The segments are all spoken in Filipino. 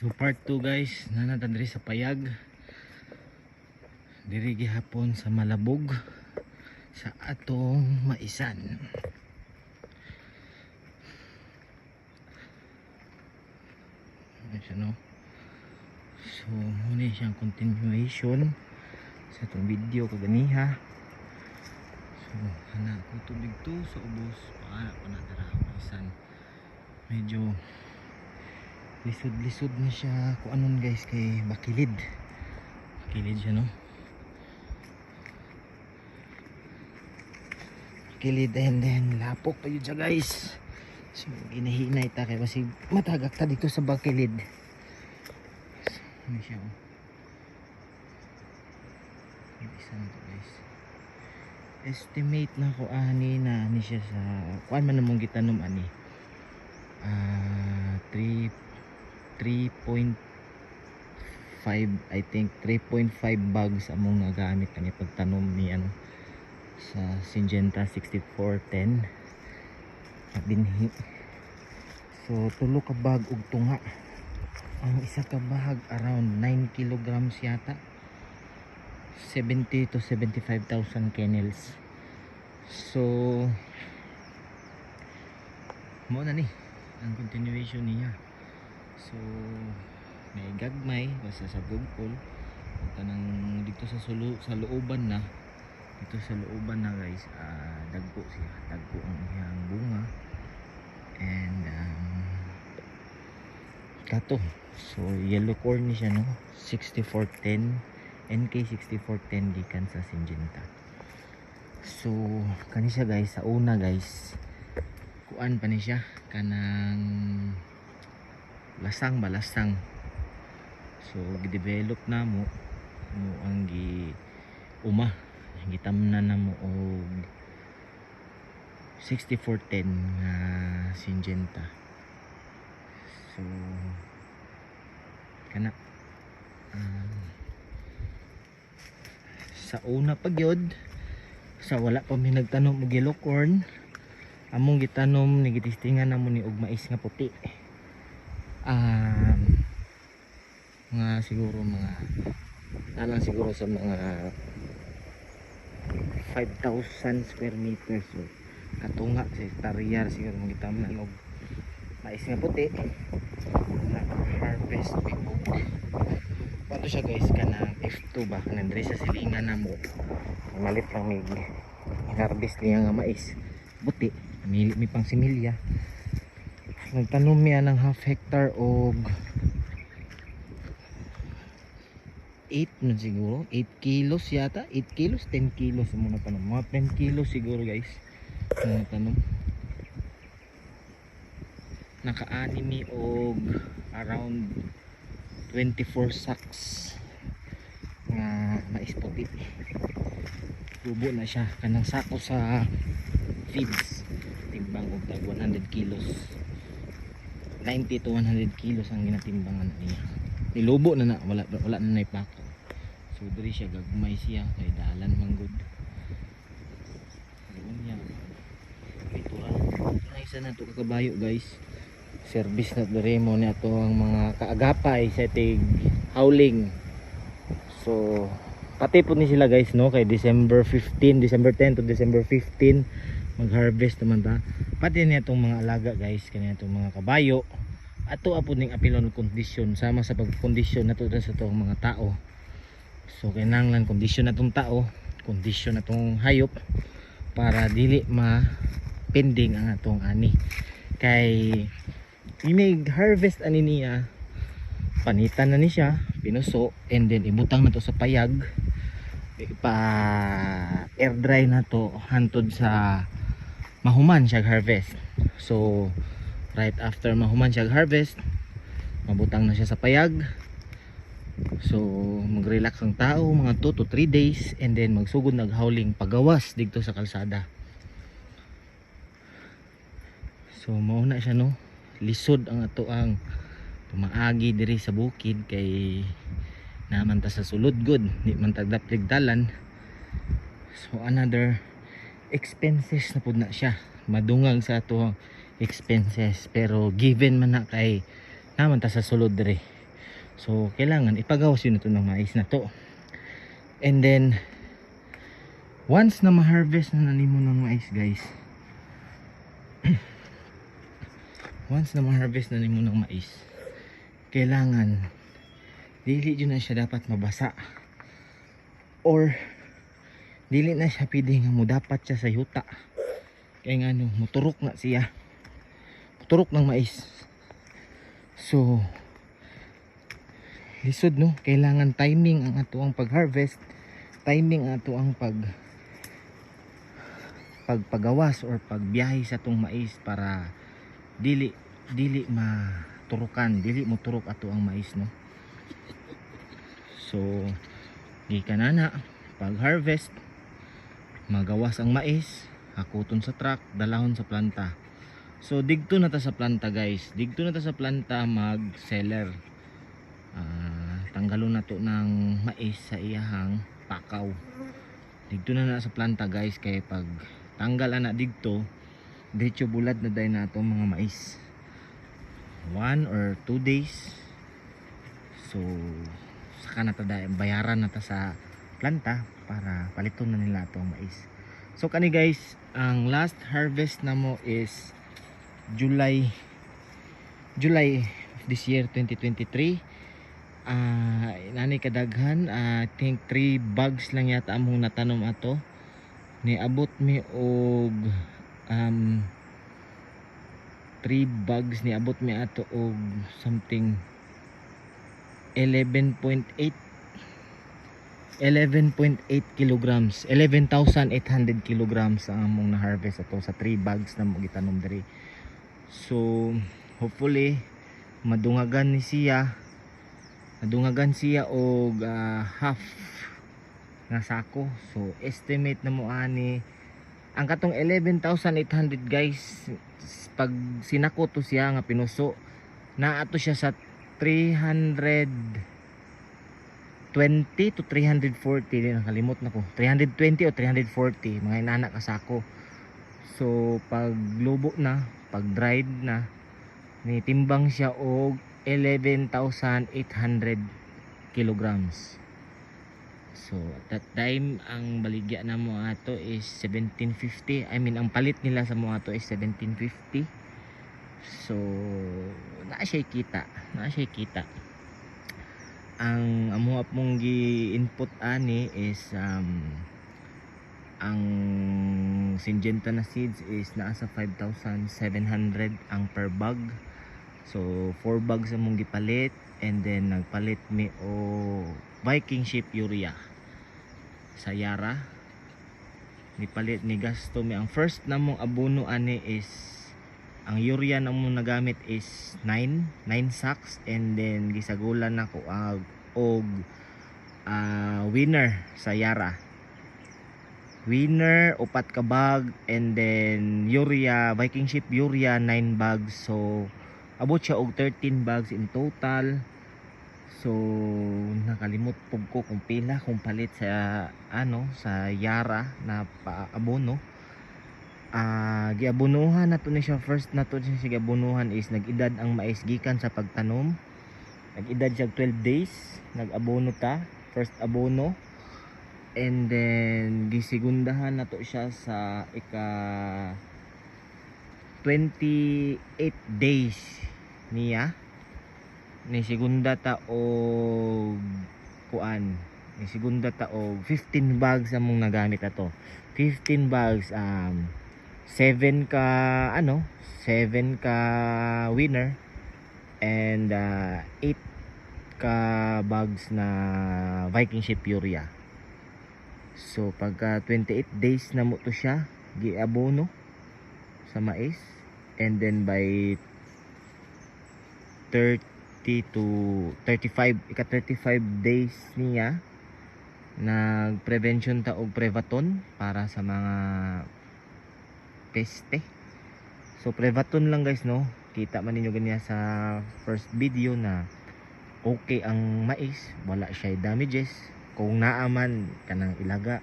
So part 2 guys, nanatan diri sa payag. Diri gihapon sa Malabog sa atong maisan. Ayan siya, no? So muna siyang continuation sa itong video kaganiha. So hana ko tubig to sa ubos. Paana pa na tara maisan. Medyo lisod-lisod na siya kung anon guys, kay bakilid siya, no? Bakilid, and then lapok pa yun siya guys. So ginahinay ta kay basig matagak ta dito sa bakilid. So, ano siya, oh. Yung isa na to guys, estimate na ko ani na ani siya sa kuan man namong gitanom ani 3.5, I think 3.5 bags among nagamit kani pagtanom ni ano sa Syngenta 6410 binhi. So tulo ka bag og tunga, ang isa ka bag around 9 kilograms yata, 70 to 75,000 kennels. So mo na ni ang continuation niya. So may gagmay basta sa bugkol kanang dito sa looban na, dito sa looban na guys, dagko siya, dagko ang iyang bunga and kato. So yellow corn ni siya, no? 6410 NK 6410 gikan sa Syngenta. So kani siya guys, sa una guys kuan pa ni siya kanang lasang. So gidevelop na mo ang gitamnan na mo og 6410 nga Syngenta. So kana sa una pa gyud, sa wala pa mi nagtanom og yellow corn, among gitanom ni gitistingan namo ni og mais nga puti. Mga siguro alang siguro sa mga 5,000 square meters. So katunga sa hektaryar siguro mong gitamnan og mais nga puti na harvest before. Pato siya guys, kanang F2 ba, kanang dre sa silingan na mo malit lang may harvest niya nga mais buti, may pang similya. Nagtanom niya ng half hectare og 8 na siguro, 8 kilos yata, 8 kilos, 10 kilos muna tanom, mga 10 kilos siguro guys muna tanom. Naka-animi og around 24 sacks nga mais puti. Tubo na siya, kanang sako sa feeds timbang og tag 100 kilos, 90 to 100 kilos ang ginatimbangan niya. Nilubo na wala na naipakaw. So diri siya gagmay siya kay dalan manggod. Doon niya ito ay isa na to kabayo guys, service na diri mo ni ato ang mga kaagapay sa tig howling. So pati po ni sila guys, no, kay December 10 to December 15 mag-harvest naman ta. Pati niya itong mga alaga guys, kanya itong mga kabayo. Ato apo ning apilon kondisyon sama sa pagkondisyon nato sa itong mga tao. So kinahanglan kondisyon na itong tao, kondisyon na itong hayop para dili ma-pending ang atong ani. Kay inig-harvest ani niya, panitan na ni siya, pinuso, and then ibutang na to sa payag, pa air dry na to hantod sa mahuman siya harvest. So right after mahuman siya harvest, mabutang na siya sa payag. So mag-relax ang tao mga 2 to 3 days, and then magsugod naghowling pagawas dito sa kalsada. So mauna siya, no, lisod ang ato ang tumaagi diri sa bukid kay naman ta sa sulod good, di man tagdaplig dalan. So another expenses na pud na siya, madungag sa ato expenses, pero given man na kay naman ta sa sulod diri. So kailangan ipagawas yun ito ng mais na to. And then once na ma-harvest na nimo ng mais guys, once na ma-harvest na nimo ng mais, kailangan dili yun na siya dapat mabasa, or dili na siya pwede nga mo dapat siya sa yuta, kaya nga no, muturok na siya, muturok ng mais. So lisod no, kailangan timing ang ato ang pag-harvest, timing ang ato ang pagpagawas or pagbiyahe sa tong mais para dili maturukan, dili mo turok ato ang mais no. So gikan na pag harvest, magawas ang mais, hakuton sa truck, dalahon sa planta. So digto na ta sa planta guys, digto na ta sa planta mag seller. Tanggalon na to ng mais sa iyahang pakaw. Digto na sa planta guys, kay pag tanggal ana digto, diretso bulad na day na itong mga mais 1 or 2 days. So saka na ta bayaran na ta sa planta para paliton na nila itong mais. So kani guys, ang last harvest na mo is July this year 2023. Nani kadaghan, I think 3 bags lang yata among natanom ato. Niabot mi og 3 bags, niabot mi ato og something 11.8 kilograms, 11,800 kilograms ang among na-harvest ato sa 3 bags na mo gitanom diri. So hopefully madungagan og half nga sako. So estimate na mo ani ang katong 11,800 guys, pag sinako to siya nga pinuso, na ato siya sa 320 to 340, nakalimot na ko, 320 o 340 mga inana ka sako. So pag lubo na, pag dried na, nitimbang siya og 11,800 kilograms. So at that time ang baligya na mo ato is 1750. I mean ang palit nila sa mo ato is 1750. So naa siya kita, ang amo mong gi-input ani is ang Syngenta na seeds is nasa 5,700 ang per bag. So 4 bags among gipalit, and then nagpalit mi o Viking Ship urea sa Yara. Nipalit ni gasto mi ang first namong abono ani is ang urea na mong nagamit is 9 sacks, and then gisagulan nako og winner sa Yara. Winner 4 ka bag, and then urea, Viking Ship urea 9 bags. So abot siya og 13 bags in total. So nakalimot pug ko kung pila kung palit sa sa Yara na paabono. Giabonuhan nato ni siya, first nato siya giabonuhan is nag-edad ang mais gikan sa pagtanom. Nag-edad siya 12 days, nag-abono ta, first abono. And then gisigundahan nato siya sa ika 28 days niya. Ni segunda ta og kuan, ni segunda ta og 15 bags among nagamit ato. 15 bags, 7 ka 7 ka winner, and 8 ka bags na Viking Ship urea. So pagka 28 days na mo to siya giabono sa mais, and then by 30 to 35, ika 35 days niya nag-prevention ta og Prevaton para sa mga peste. So Prevaton lang guys no, kita man ninyo ganiya sa first video na okay ang mais, wala siya damages. Kung naaman kanang ilaga,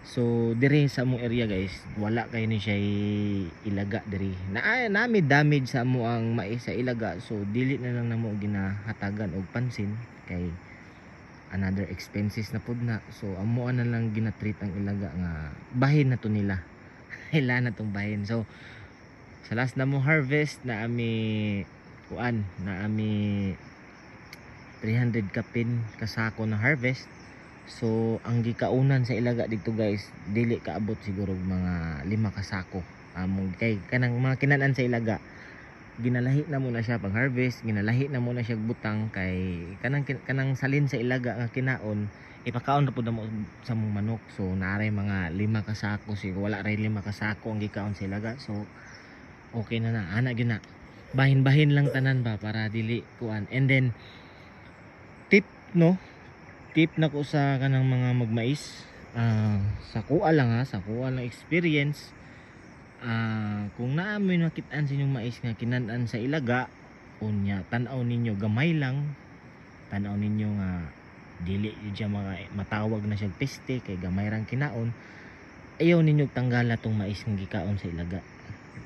So dire sa among area guys, wala kay ni siya ilaga diri. Nami damage sa amo ang mais sa ilaga. So dili na lang namo ginahatagan og pansin kay another expenses na pud na. So amo na lang ginatreat ang ilaga nga bahin na to nila. Ila na tong bahin. So sa last na mo harvest na ami kuan na ami 300 kapin kasako na harvest. So ang gikaunan sa ilaga dito guys, dili kaabot siguro mga 5 kasako. Among kay kanang mga kinanan sa ilaga, ginalahi na muna siya pag harvest, ginalahi na muna siya butang kay kanang salin sa ilaga nga kinaon ipakaon na pud mo sa mong manok. So naray mga 5 kasako siguro, wala ray 5 kasako ang gikaon sa ilaga. So okay na na, ana gyud na. Bahin-bahin lang tanan ba para dili kuan. And then tip no, tip na ko sa kanang mga magmais, sa kuha lang sa kuha lang experience, kung naamoy nakitaan sa inyong mais nga kinanan sa ilaga, unya tan-aw ninyo gamay lang, tan-aw ninyo nga dili yun siya matawag na siya peste kay gamay rang kinaon, ayaw ninyo tanggala tong mais nga gikaon sa ilaga.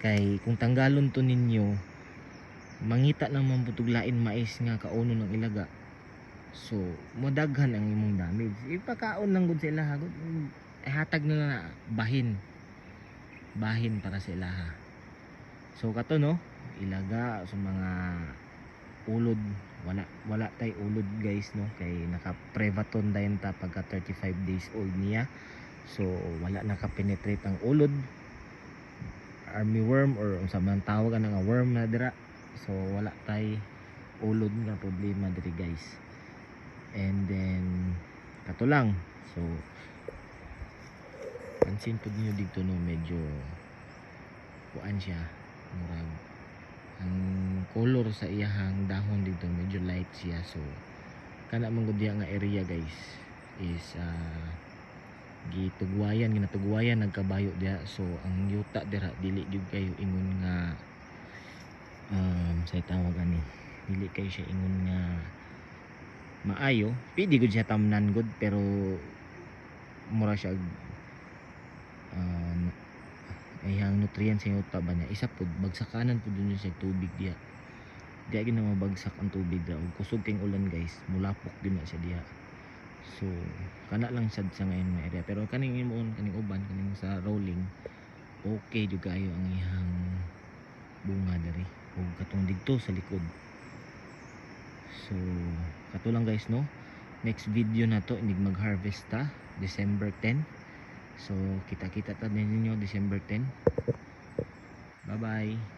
Kay kung tanggalon to ninyo, mangita naman putuglain mais nga kauno ng ilaga. So modaghan ang imong damage. Ipakaon lang gud sa ilaha, hatag na na bahin para sa ilaha. So kato no, ilaga sa mga ulod, wala tay ulod guys no, kay naka prevaton dayon ta pagka 35 days old niya. So wala naka-penetrate ang ulod, army worm or unsa man tawag nga worm na dira. So wala tay ulod nga problema diri guys. And then kato lang. So pansin pud niyo dito no, medyo kuan siya, murag ang color sa iyahang dahon dito medyo light siya. So kana man gud nga area guys is ginatugwayan nagkabayo diha. So ang yuta dira dili gyud kayo ingon nga say tawag ani, dili kayo siya ingon nga maayo, pwede gud siya tamnan gud, pero mura siya ayang nutrients sa yuta ba niya isa pud bagsakanan pud yun siya tubig diha. Diya gina mabagsak ang tubig ra ug kusog kayong ulan guys, mulapok din na siya diha. So kana lang sad sa ngayon nga area, pero kaning imong kaning uban kaning sa rolling okay jud kayo ang ihang bunga diri ug katong didto sa likod. So kato lang guys no, next video na to inig mag-harvest ta December 10. So kita-kita ta ninyo December 10. Bye bye.